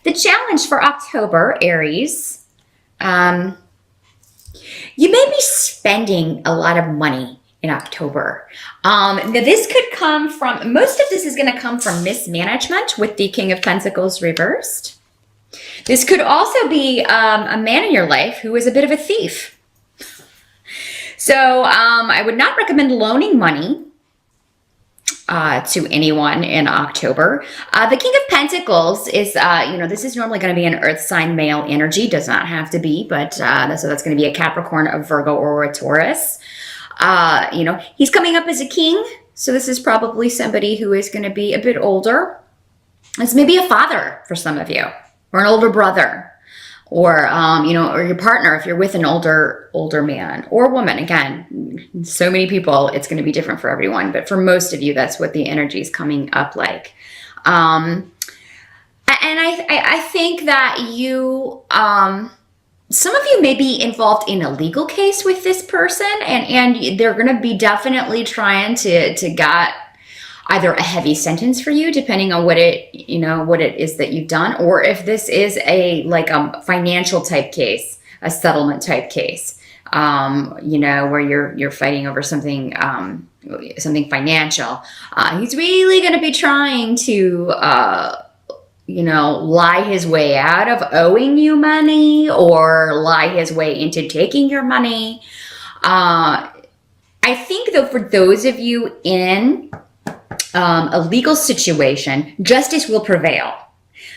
The challenge for October, Aries, you may be spending a lot of money in October. Now this could come from, most of this is going to come from mismanagement with the King of Pentacles reversed. This could also be a man in your life who is a bit of a thief. So I would not recommend loaning money to anyone in October. The King of Pentacles is, this is normally going to be an earth sign male energy. Does not have to be, but so that's going to be a Capricorn, a Virgo, or a Taurus. He's coming up as a king. So this is probably somebody who is going to be a bit older. It's maybe a father for some of you, or an older brother. Or, or your partner, if you're with an older man or woman. Again, so many people, it's going to be different for everyone. But for most of you, that's what the energy is coming up like. And I think that you, some of you may be involved in a legal case with this person. And they're going to be definitely trying to get either a heavy sentence for you, depending on what it is that you've done, or if this is a financial type case, a settlement type case, where you're fighting over something financial. He's really going to be trying to, lie his way out of owing you money, or lie his way into taking your money. I think though, for those of you in a legal situation, justice will prevail.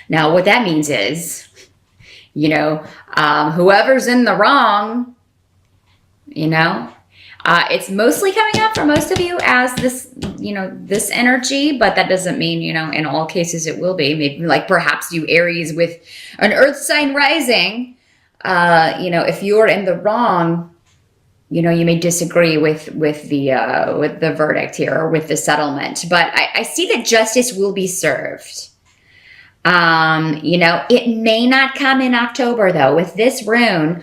Now, what that means is, whoever's in the wrong, it's mostly coming up for most of you as this, this energy, but that doesn't mean, in all cases it will be. Maybe like perhaps you Aries with an earth sign rising, if you're in the wrong, you may disagree with the verdict here, or with the settlement, but I see that justice will be served. It may not come in October though. With this rune,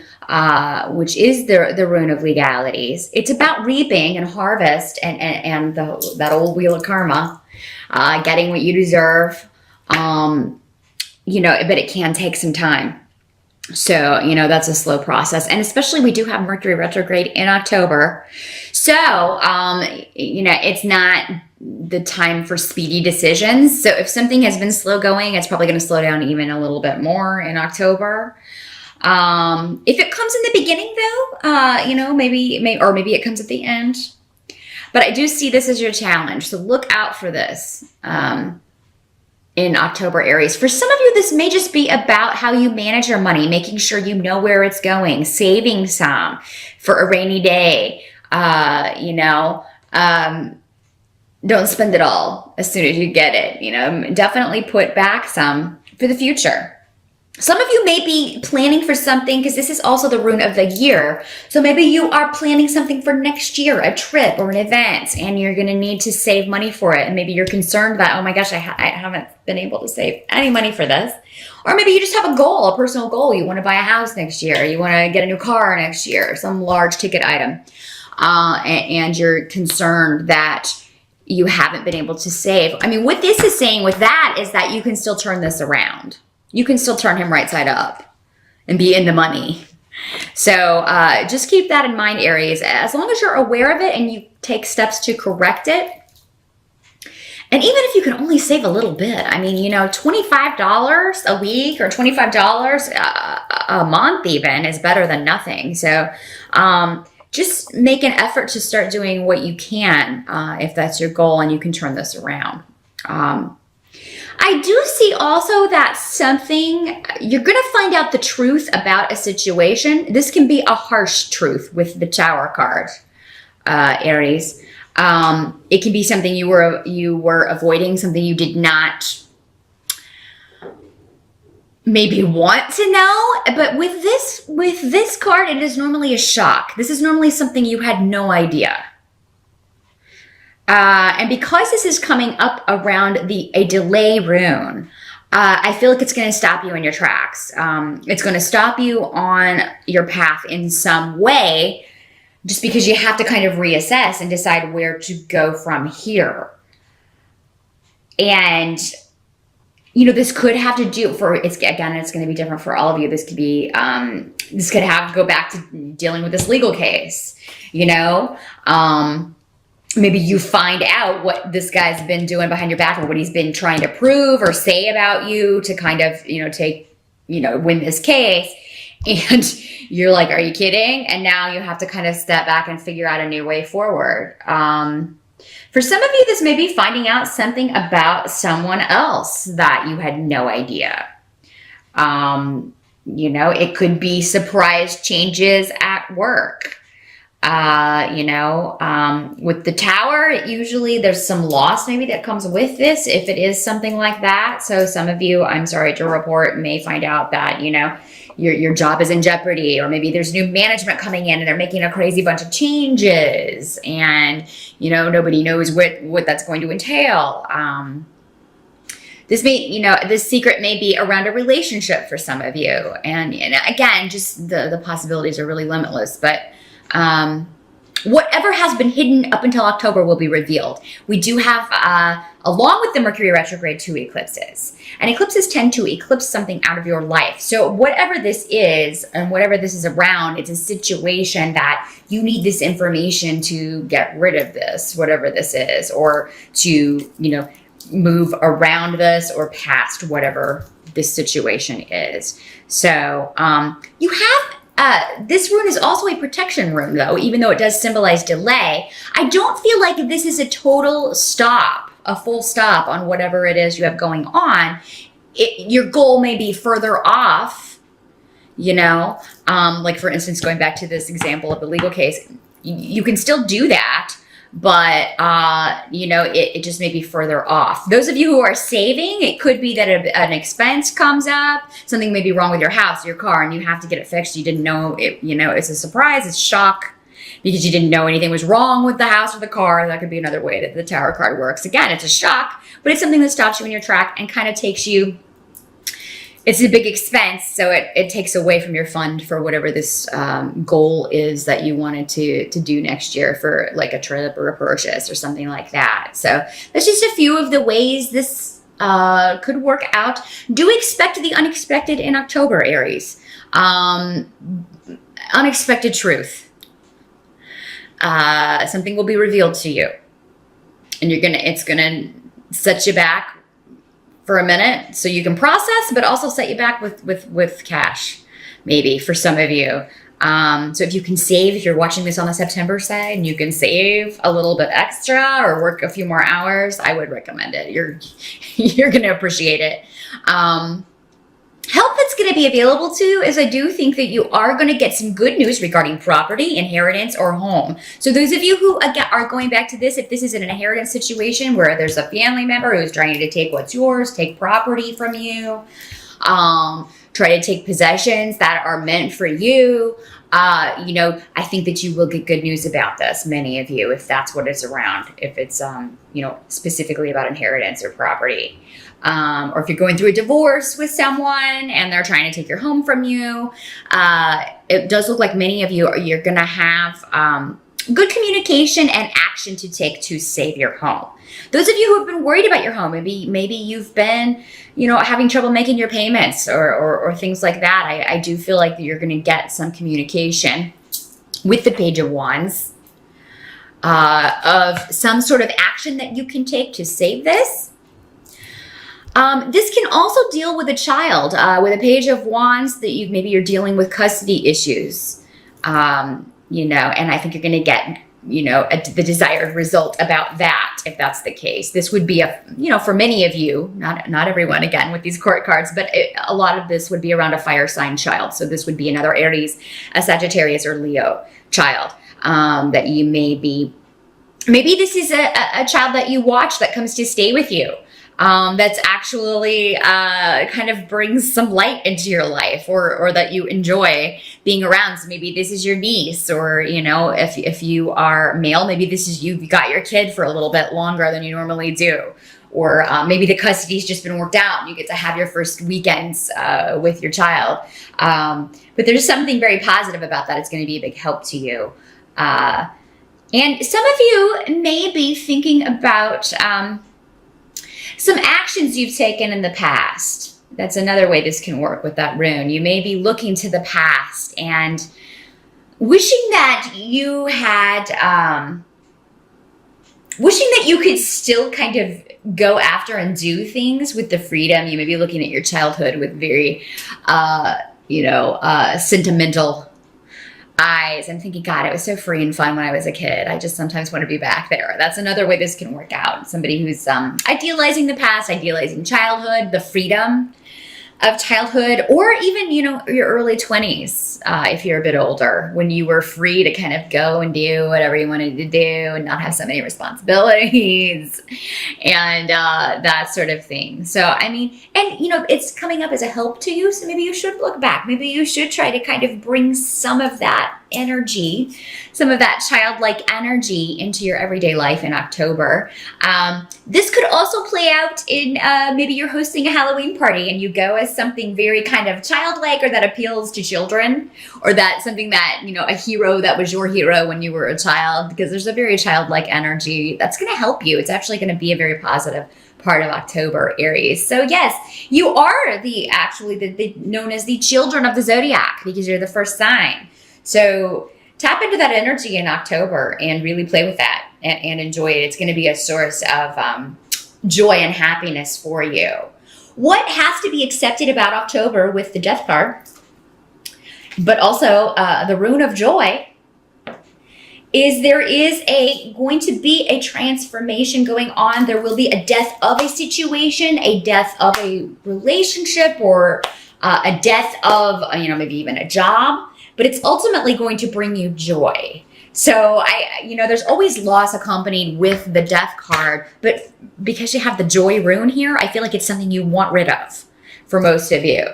which is the rune of legalities, it's about reaping and harvest and that old wheel of karma, getting what you deserve. But it can take some time. So, that's a slow process. And especially we do have Mercury retrograde in October. So, it's not the time for speedy decisions. So if something has been slow going, it's probably going to slow down even a little bit more in October. If it comes in the beginning though, maybe it comes at the end. But I do see this as your challenge. So look out for this. In October, Aries. For some of you, this may just be about how you manage your money, making sure you know where it's going, saving some for a rainy day. Don't spend it all as soon as you get it. Definitely put back some for the future. Some of you may be planning for something, because this is also the rune of the year. So maybe you are planning something for next year, a trip or an event, and you're going to need to save money for it. And maybe you're concerned that, oh my gosh, I haven't been able to save any money for this. Or maybe you just have a goal, a personal goal. You want to buy a house next year. You want to get a new car next year, some large ticket item. And you're concerned that you haven't been able to save. I mean, what this is saying with that is that you can still turn this around. You can still turn him right side up and be in the money. So just keep that in mind, Aries. As long as you're aware of it and you take steps to correct it. And even if you can only save a little bit, I mean, $25 a week or $25 a month even is better than nothing. So just make an effort to start doing what you can if that's your goal, and you can turn this around. I do see also that you're going to find out the truth about a situation. This can be a harsh truth with the Tower card, Aries. It can be something you were avoiding, something you did not maybe want to know. But with this card, it is normally a shock. This is normally something you had no idea. And because this is coming up around a delay rune, I feel like it's going to stop you in your tracks. It's going to stop you on your path in some way, just because you have to kind of reassess and decide where to go from here. And, this could have to do it's going to be different for all of you. This could be, this could have to go back to dealing with this legal case, maybe you find out what this guy's been doing behind your back or what he's been trying to prove or say about you to kind of, win this case. And you're like, are you kidding? And now you have to kind of step back and figure out a new way forward. For some of you, this may be finding out something about someone else that you had no idea. It could be surprise changes at work. With the Tower, usually there's some loss maybe that comes with this if it is something like that. So some of you, I'm sorry to report, may find out that, your job is in jeopardy, or maybe there's new management coming in and they're making a crazy bunch of changes and, nobody knows what that's going to entail. This secret may be around a relationship for some of you. And again, just the possibilities are really limitless, but whatever has been hidden up until October will be revealed. We do have, along with the Mercury retrograde, 2 eclipses. And eclipses tend to eclipse something out of your life. So whatever this is and whatever this is around, it's a situation that you need this information to get rid of this, whatever this is, or to, move around this or past whatever this situation is. So you have this rune is also a protection rune, though, even though it does symbolize delay. I don't feel like this is a total stop, a full stop on whatever it is you have going on. Your goal may be further off, like for instance, going back to this example of the legal case, you can still do that, but it just may be further off. Those of you who are saving, it could be that an expense comes up, something may be wrong with your house, your car, and you have to get it fixed. You didn't know it, it's a surprise, it's shock because you didn't know anything was wrong with the house or the car. That could be another way that the Tower card works. Again, it's a shock, but it's something that stops you in your track and kind of takes you. It's a big expense, so it takes away from your fund for whatever this goal is that you wanted to do next year for like a trip or a purchase or something like that. So that's just a few of the ways this could work out. Do expect the unexpected in October, Aries. Unexpected truth. Something will be revealed to you, and it's gonna set you back for a minute so you can process, but also set you back with cash, maybe for some of you. So if you can save, if you're watching this on the September side and you can save a little bit extra or work a few more hours, I would recommend it. You're going to appreciate it. Help that's going to be available to is I do think that you are going to get some good news regarding property, inheritance, or home. So those of you who again are going back to this, if this is an inheritance situation where there's a family member who's trying to take what's yours, take property from you, try to take possessions that are meant for you, I think that you will get good news about this, many of you, if that's what it's around, if it's, specifically about inheritance or property. Or if you're going through a divorce with someone and they're trying to take your home from you, it does look like many of you're going to have good communication and action to take to save your home. Those of you who have been worried about your home, maybe you've been, having trouble making your payments or things like that. I do feel like you're going to get some communication with the Page of Wands of some sort of action that you can take to save this. This can also deal with a child, with a Page of Wands that maybe you're dealing with custody issues, and I think you're going to get, the desired result about that, if that's the case. This would be for many of you, not everyone again with these court cards, but a lot of this would be around a fire sign child. So this would be another Aries, a Sagittarius, or Leo child, that you maybe this is a child that you watch that comes to stay with you. That's actually kind of brings some light into your life, or that you enjoy being around. So maybe this is your niece, or if you are male, maybe this is you've got your kid for a little bit longer than you normally do, or maybe the custody's just been worked out and you get to have your first weekends with your child. But there's something very positive about that. It's going to be a big help to you. And some of you may be thinking about Some actions you've taken in the past. That's another way this can work with that rune. You may be looking to the past and wishing that you had, wishing that you could still kind of go after and do things with the freedom. You may be looking at your childhood with very, sentimental eyes and thinking, God, it was so free and fun when I was a kid. I just sometimes want to be back there. That's another way this can work out. Somebody who's idealizing the past, idealizing childhood, the freedom of childhood, or even, your early 20s, if you're a bit older, when you were free to kind of go and do whatever you wanted to do and not have so many responsibilities and that sort of thing. So, I mean, and, it's coming up as a help to you. So maybe you should look back. Maybe you should try to kind of bring some of that energy, some of that childlike energy into your everyday life in October. This could also play out in maybe you're hosting a Halloween party and you go as something very kind of childlike or that appeals to children, or that something that, a hero that was your hero when you were a child, because there's a very childlike energy that's going to help you. It's actually going to be a very positive part of October, Aries. So yes, you are known as the children of the zodiac because you're the first sign. So tap into that energy in October and really play with that and enjoy it. It's going to be a source of joy and happiness for you. What has to be accepted about October with the Death card, but also the Rune of Joy, is there is going to be a transformation going on. There will be a death of a situation, a death of a relationship, or a death of, maybe even a job. But it's ultimately going to bring you joy. So there's always loss accompanied with the Death card, but because you have the Joy rune here, I feel like it's something you want rid of for most of you.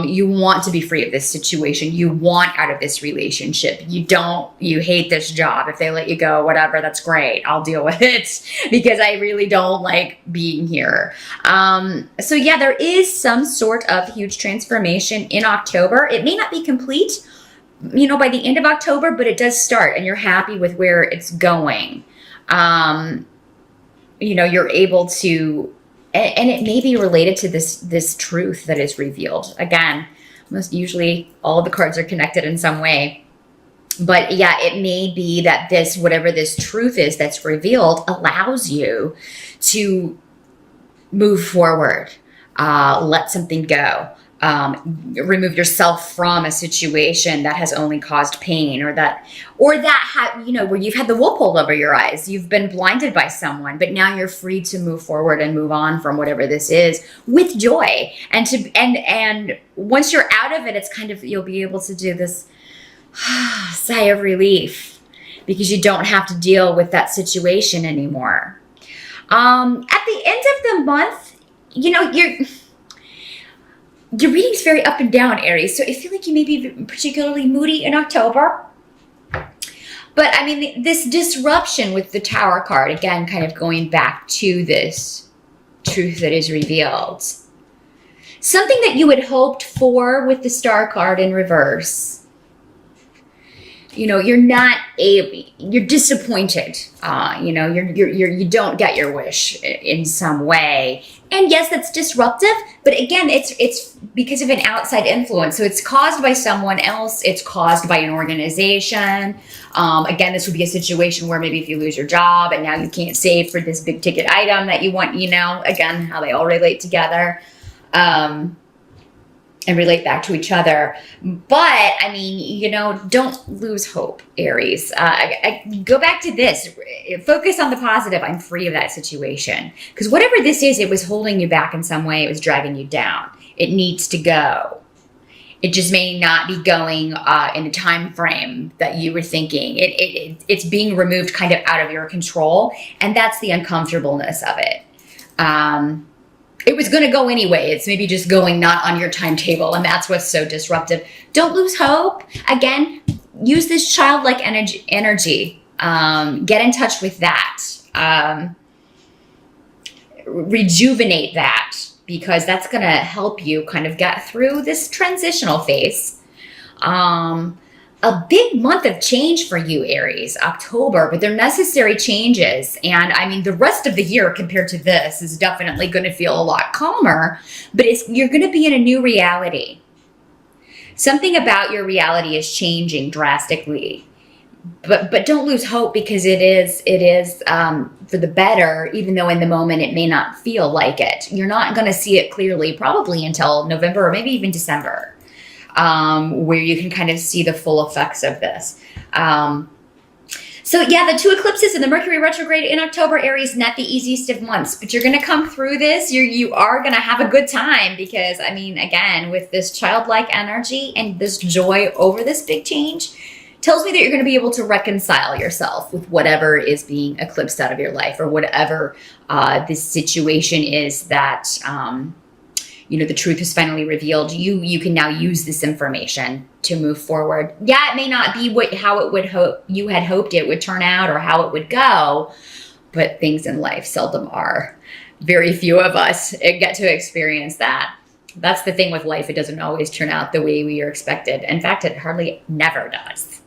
You want to be free of this situation. You want out of this relationship. You hate this job. If they let you go, whatever, that's great. I'll deal with it because I really don't like being here. So yeah, there is some sort of huge transformation in October. It may not be complete, by the end of October, but it does start and you're happy with where it's going. You're able to, and it may be related to this truth that is revealed. Again, most usually all of the cards are connected in some way. But yeah, it may be that whatever this truth is that's revealed allows you to move forward, let something go. Remove yourself from a situation that has only caused pain, or where you've had the wool pulled over your eyes. You've been blinded by someone, but now you're free to move forward and move on from whatever this is with joy. And once you're out of it, it's kind of, you'll be able to do this sigh of relief because you don't have to deal with that situation anymore. At the end of the month, your reading's very up and down, Aries. So I feel like you may be particularly moody in October. But I mean, this disruption with the Tower card, again, kind of going back to this truth that is revealed. Something that you had hoped for with the Star card in reverse. You're disappointed. You don't get your wish in some way. And yes, that's disruptive, but again, it's because of an outside influence. So it's caused by someone else. It's caused by an organization. Again, this would be a situation where maybe if you lose your job and now you can't save for this big ticket item that you want, again, how they all relate together. And relate back to each other. But I mean, don't lose hope, Aries. I go back to this. Focus on the positive. I'm free of that situation. Because whatever this is, it was holding you back in some way. It was dragging you down. It needs to go. It just may not be going in a time frame that you were thinking. It's being removed kind of out of your control. And that's the uncomfortableness of it. It was going to go anyway. It's maybe just going not on your timetable, and that's what's so disruptive. Don't lose hope. Again, use this childlike energy. Get in touch with that. Rejuvenate that, because that's going to help you kind of get through this transitional phase. a big month of change for you, Aries, October, but they're necessary changes. And I mean, the rest of the year compared to this is definitely going to feel a lot calmer, but you're going to be in a new reality. Something about your reality is changing drastically. But don't lose hope, because it is for the better, even though in the moment it may not feel like it. You're not going to see it clearly probably until November or maybe even December, where you can kind of see the full effects of this. So yeah, the 2 eclipses and the Mercury retrograde in October, Aries, not the easiest of months, but you're going to come through this. You are going to have a good time, because I mean, again, with this childlike energy and this joy over this big change, tells me that you're going to be able to reconcile yourself with whatever is being eclipsed out of your life, or whatever this situation is that, the truth is finally revealed. You can now use this information to move forward. Yeah, it may not be how you had hoped it would turn out, or how it would go, but things in life seldom are. Very few of us get to experience that. That's the thing with life. It doesn't always turn out the way we are expected. In fact, it hardly never does.